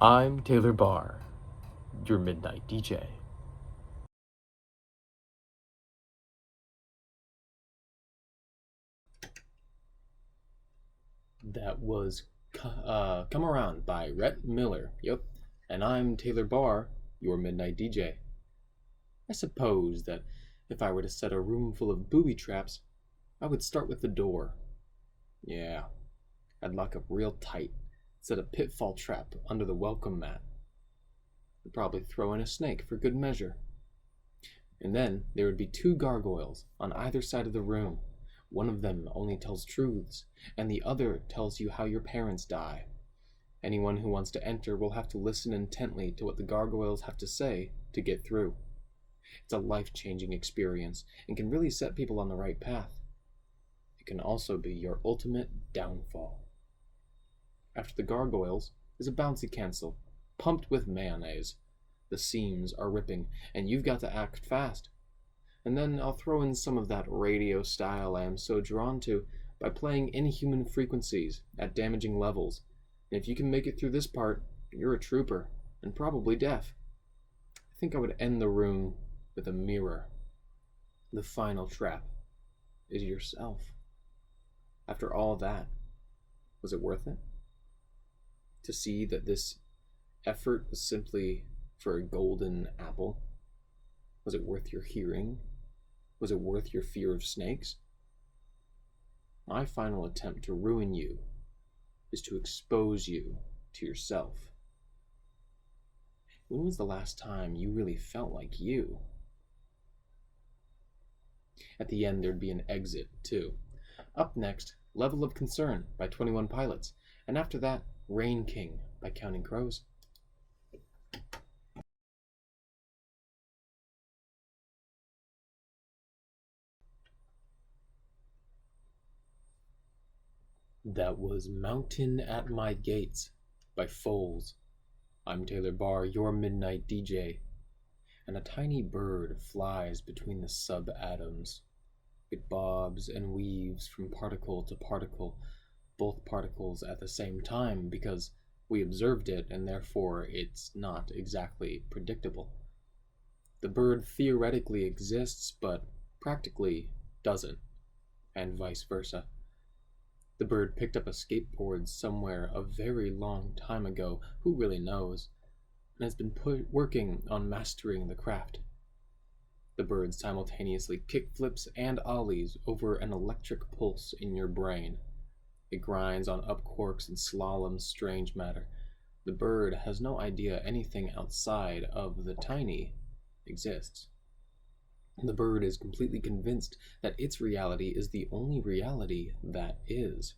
I'm Taylor Barr, your midnight DJ. That was Come Around by Rhett Miller. Yep. And I'm Taylor Barr, your midnight DJ. I suppose that if I were to set a room full of booby traps, I would start with the door. Yeah, I'd lock up real tight, set a pitfall trap under the welcome mat. I'd probably throw in a snake for good measure. And then there would be two gargoyles on either side of the room. One of them only tells truths, and the other tells you how your parents die. Anyone who wants to enter will have to listen intently to what the gargoyles have to say to get through. It's a life-changing experience and can really set people on the right path. It can also be your ultimate downfall. After the gargoyles is a bouncy castle, pumped with mayonnaise. The seams are ripping, and you've got to act fast. And then I'll throw in some of that radio style I am so drawn to by playing inhuman frequencies at damaging levels. And if you can make it through this part, you're a trooper, and probably deaf. I think I would end the room with a mirror. The final trap is yourself. After all that, was it worth it? To see that this effort was simply for a golden apple? Was it worth your hearing? Was it worth your fear of snakes? My final attempt to ruin you is to expose you to yourself. When was the last time you really felt like you? At the end, there'd be an exit, too. Up next, Level of Concern by 21 Pilots, and after that, Rain King by Counting Crows. That was Mountain at My Gates by Foles. I'm Taylor Barr, your midnight DJ, and a tiny bird flies between the sub-atoms. It bobs and weaves from particle to particle, both particles at the same time, because we observed it and therefore it's not exactly predictable. The bird theoretically exists, but practically doesn't, and vice versa. The bird picked up a skateboard somewhere a very long time ago, who really knows, and has been working on mastering the craft. The bird simultaneously kickflips and ollies over an electric pulse in your brain. It grinds on upquarks and slaloms strange matter. The bird has no idea anything outside of the tiny exists. The bird is completely convinced that its reality is the only reality that is.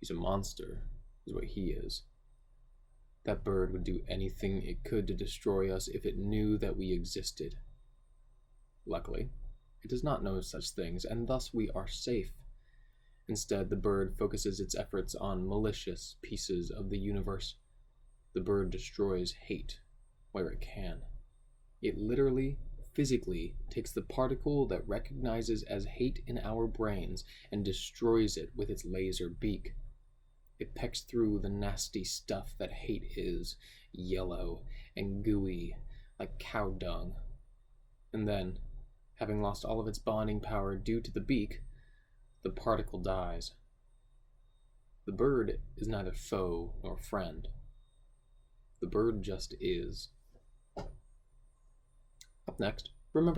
He's a monster, is what he is. That bird would do anything it could to destroy us if it knew that we existed. Luckily, it does not know such things, and thus we are safe. Instead, the bird focuses its efforts on malicious pieces of the universe. The bird destroys hate where it can. It literally, physically takes the particle that recognizes as hate in our brains and destroys it with its laser beak. It pecks through the nasty stuff that hate is, yellow and gooey, like cow dung. And then, having lost all of its bonding power due to the beak, the particle dies. The bird is neither foe nor friend. The bird just is. Up next, remember